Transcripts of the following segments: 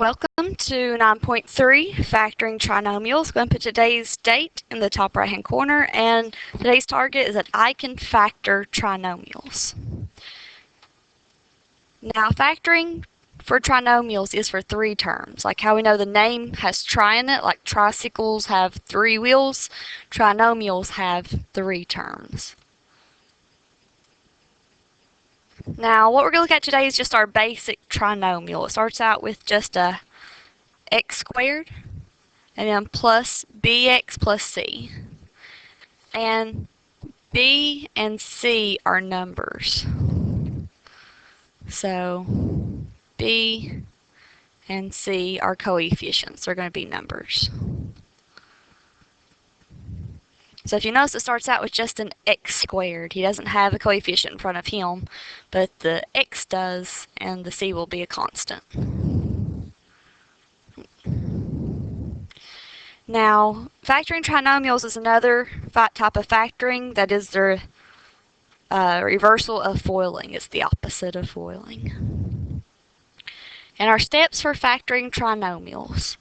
Welcome to 9.3 Factoring Trinomials. Going to put today's date in the top right hand corner, and today's target is that I can factor trinomials. Now, factoring for trinomials is for three terms. Like how we know the name has tri in it, like tricycles have three wheels, trinomials have three terms. Now, what we're going to look at today is just our basic trinomial. It starts out with just a x squared, and then plus bx plus c. And b and c are numbers. So b and c are coefficients. They're going to be numbers. So if you notice, it starts out with just an x squared. He doesn't have a coefficient in front of him, but the x does, and the c will be a constant. Now, factoring trinomials is another type of factoring that is the reversal of foiling. It's the opposite of foiling. And our steps for factoring trinomials.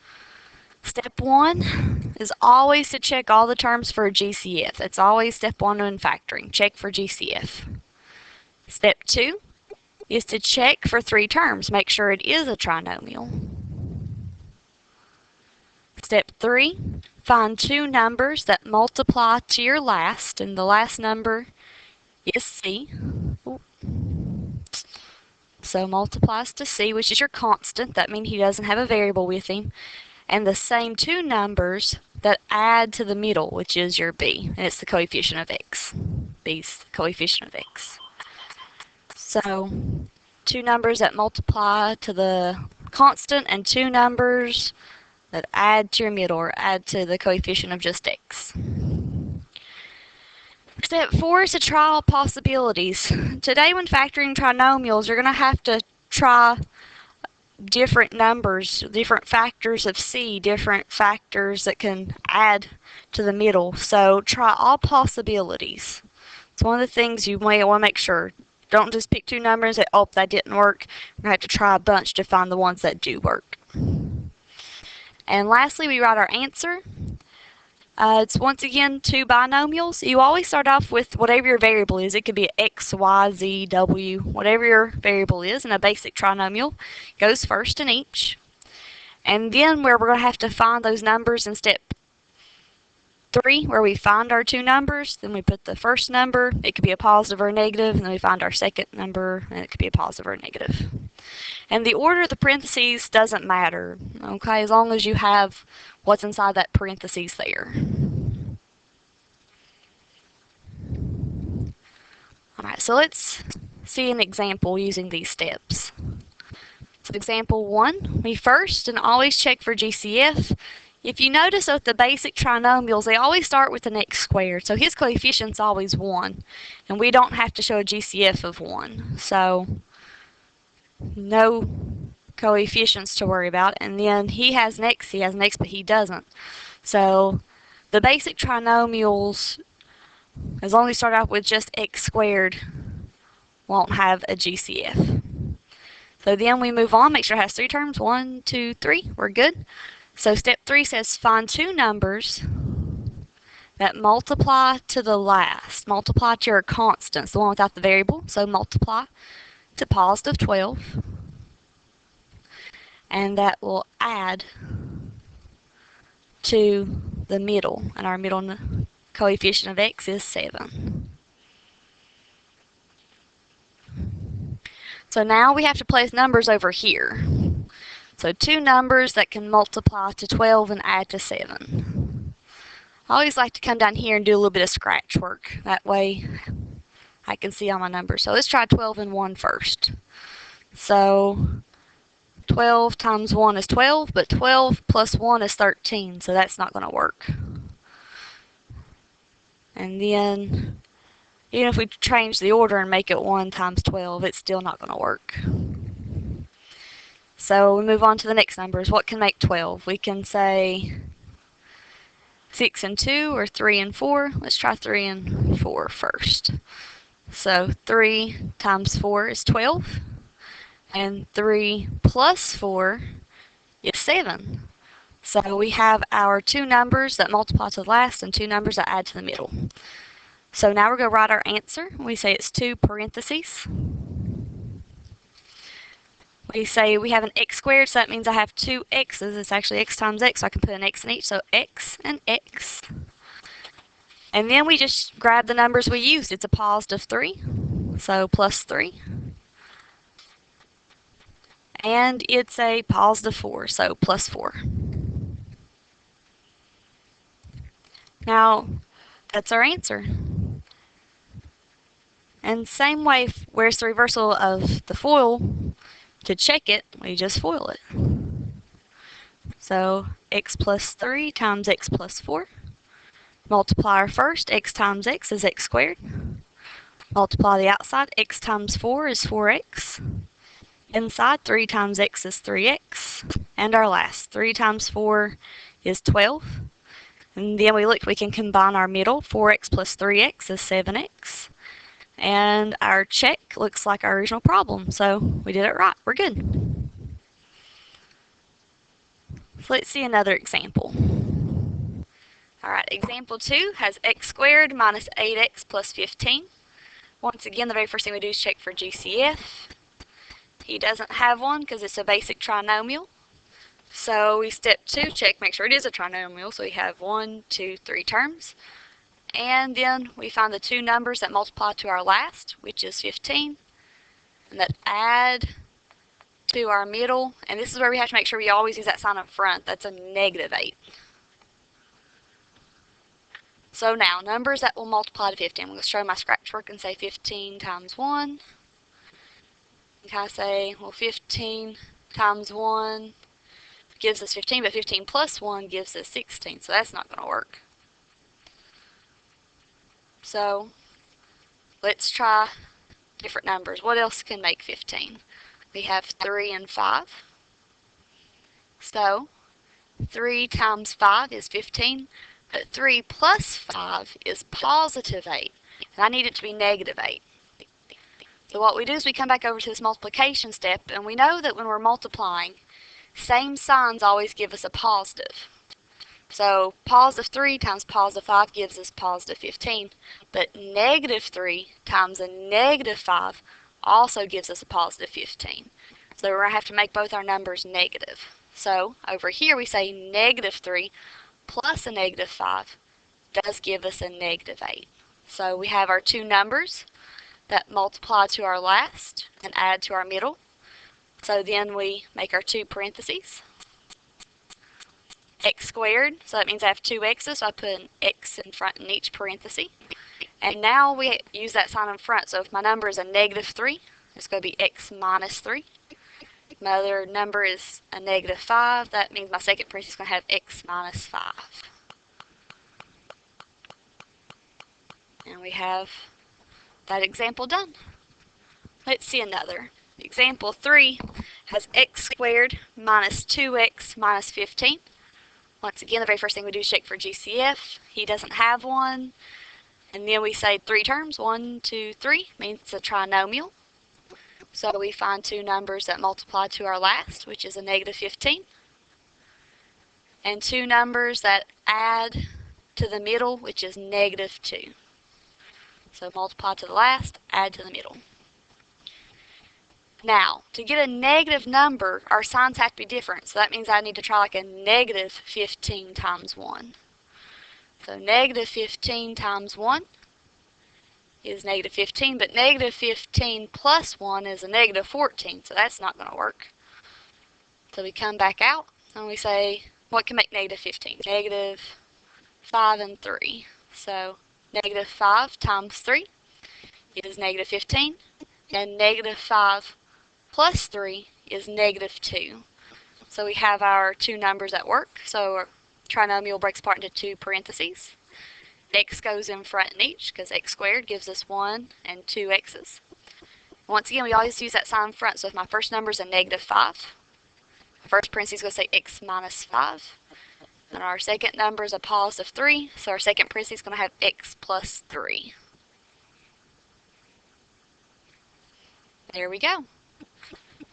Step 1 is always to check all the terms for a GCF. It's always step 1 in factoring. Check for GCF. Step 2 is to check for three terms. Make sure it is a trinomial. Step 3, find two numbers that multiply to your last, and the last number is c. So multiplies to c, which is your constant. That means he doesn't have a variable with him. And the same two numbers that add to the middle, which is your b, and it's the coefficient of x. B's the coefficient of x. So two numbers that multiply to the constant and two numbers that add to your middle, or add to the coefficient of just x. Step 4 is to try all possibilities. Today when factoring trinomials, you're going to have to try different numbers, different factors of c, different factors that can add to the middle. So try all possibilities. It's one of the things you may want to make sure. Don't just pick two numbers and say, oh, that didn't work. You're going to have to try a bunch to find the ones that do work. And lastly, we write our answer. It's once again two binomials. You always start off with whatever your variable is. It could be x, y, z, w, whatever your variable is in a basic trinomial goes first in each. And then where we're going to have to find those numbers in step 3, where we find our two numbers, then we put the first number, it could be a positive or a negative, and then we find our second number, and it could be a positive or a negative. And the order of the parentheses doesn't matter, okay, as long as you have what's inside that parentheses there. Alright, so let's see an example using these steps. So example 1, we first and always check for GCF. If you notice with the basic trinomials, they always start with an x squared, so his coefficient's always 1, and we don't have to show a GCF of 1. So no coefficients to worry about. And then he has an x, but he doesn't. So the basic trinomials, as long as we start out with just x squared, won't have a GCF. So then we move on, make sure it has three terms. 1, 2, 3, we're good. So step 3 says find two numbers that multiply to the last. Multiply to your constants, the one without the variable. So multiply to positive 12. And that will add to the middle. And our middle coefficient of x is 7. So now we have to place numbers over here. So two numbers that can multiply to 12 and add to 7. I always like to come down here and do a little bit of scratch work. That way I can see all my numbers. So let's try 12 and 1 first. So 12 times 1 is 12, but 12 plus 1 is 13, so that's not going to work. And then even if we change the order and make it 1 times 12, it's still not going to work. So we move on to the next numbers. What can make 12? We can say 6 and 2 or 3 and 4. Let's try 3 and 4 first. So 3 times 4 is 12. And 3 plus 4 is 7. So we have our two numbers that multiply to the last and two numbers that add to the middle. So now we're going to write our answer. We say it's 2 parentheses. We say we have an x squared, so that means I have two x's. It's actually x times x, so I can put an x in each. So x and x. And then we just grab the numbers we used. It's a positive 3, so plus 3. And it's a positive 4, so plus 4. Now, that's our answer. And same way, where's the reversal of the FOIL? To check it, we just FOIL it. So x plus 3 times x plus 4. Multiply our first, x times x is x squared. Multiply the outside, x times 4 is 4x. Inside, 3 times x is 3x. And our last, 3 times 4 is 12. And then we can combine our middle, 4x plus 3x is 7x. And our check looks like our original problem, so we did it right. We're good. So let's see another example. Alright, example 2 has x squared minus 8x plus 15. Once again, the very first thing we do is check for GCF. He doesn't have one because it's a basic trinomial. So we step 2, check, make sure it is a trinomial. So we have 1, 2, 3 terms. And then we find the two numbers that multiply to our last, which is 15, and that add to our middle. And this is where we have to make sure we always use that sign up front. That's a negative 8. So now, numbers that will multiply to 15. I'm going to show my scratch work and say 15 times 1. And kind of say, well, 15 times 1 gives us 15, but 15 plus 1 gives us 16. So that's not going to work. So let's try different numbers. What else can make 15? We have 3 and 5. So 3 times 5 is 15, but 3 plus 5 is positive 8. And I need it to be negative 8. So what we do is we come back over to this multiplication step, and we know that when we're multiplying, same signs always give us a positive. So positive 3 times positive 5 gives us positive 15, but negative 3 times a negative 5 also gives us a positive 15. So we're going to have to make both our numbers negative. So over here we say negative 3 plus a negative 5 does give us a negative 8. So we have our two numbers that multiply to our last and add to our middle. So then we make our two parentheses. X squared, so that means I have two x's, so I put an x in front in each parenthesis. And now we use that sign in front, so if my number is a negative 3, it's going to be x minus 3. If my other number is a negative 5, that means my second parenthesis is going to have x minus 5. And we have that example done. Let's see another. Example 3 has x squared minus 2x minus 15. Once again, the very first thing we do is check for GCF. He doesn't have one. And then we say 3 terms, 1, 2, 3, means it's a trinomial. So we find two numbers that multiply to our last, which is a negative 15. And two numbers that add to the middle, which is negative 2. So multiply to the last, add to the middle. Now, to get a negative number, our signs have to be different. So that means I need to try like a negative 15 times 1. So negative 15 times 1 is negative 15, but negative 15 plus 1 is a negative 14, so that's not going to work. So we come back out and we say, what can make negative 15? Negative 5 and 3. So negative 5 times 3 is negative 15, and negative 5 plus 3 is negative 2. So we have our two numbers at work. So our trinomial breaks apart into two parentheses. X goes in front in each because x squared gives us 1 and 2 x's. Once again, we always use that sign in front. So if my first number is a negative 5, my first parentheses is going to say x minus 5. And our second number is a positive 3, so our second parentheses is going to have x plus 3. There we go.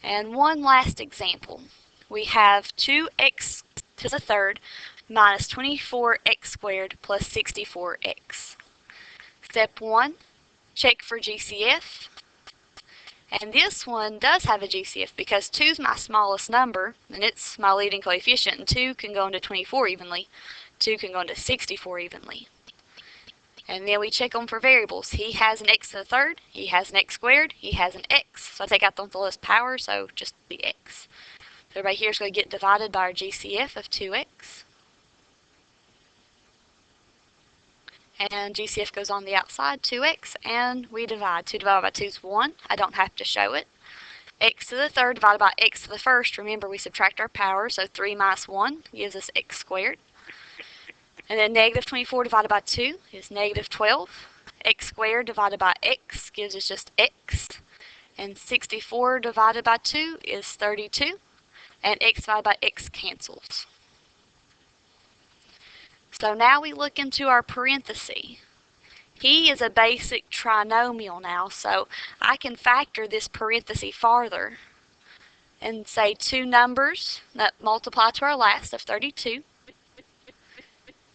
And one last example. we have 2x to the third minus 24x squared plus 64x. Step 1, check for GCF. And this one does have a GCF because 2 is my smallest number, and it's my leading coefficient, and 2 can go into 24 evenly. 2 can go into 64 evenly. And then we check them for variables. He has an x to the third, he has an x squared, he has an x. So I take out the lowest power, so just the x. So everybody here is going to get divided by our GCF of 2x. And GCF goes on the outside, 2x, and we divide. 2 divided by 2 is 1. I don't have to show it. X to the third divided by x to the first. Remember, we subtract our power, so 3 minus 1 gives us x squared. And then negative 24 divided by 2 is negative 12. X squared divided by x gives us just x. And 64 divided by 2 is 32. And x divided by x cancels. So now we look into our parenthesis. He is a basic trinomial now, so I can factor this parenthesis farther and say two numbers that multiply to our last of 32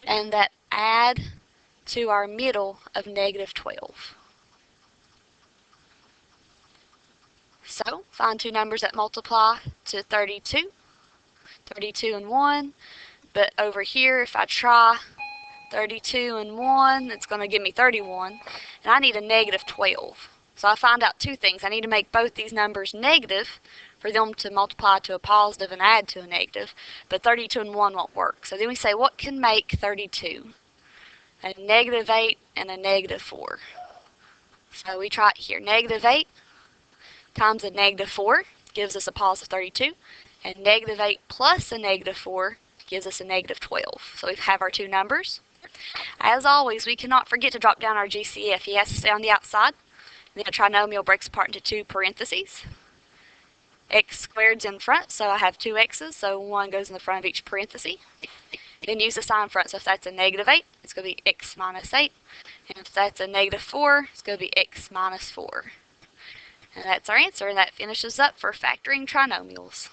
and that add to our middle of negative 12. So find two numbers that multiply to 32, 32 and 1, but over here if I try 32 and 1, it's going to give me 31, and I need a negative 12. So I find out two things. I need to make both these numbers negative for them to multiply to a positive and add to a negative, but 32 and 1 won't work. So then we say, what can make 32? A negative 8 and a negative 4. So we try it here. Negative 8 times a negative 4 gives us a positive 32, and negative 8 plus a negative 4 gives us a negative 12. So we have our two numbers. As always, we cannot forget to drop down our GCF. He has to stay on the outside. Then a trinomial breaks apart into two parentheses. X squared's in front, so I have two x's, so one goes in the front of each parenthesis. Then use the sign front, so if that's a negative 8, it's going to be x minus 8. And if that's a negative 4, it's going to be x minus 4. And that's our answer, and that finishes up for factoring trinomials.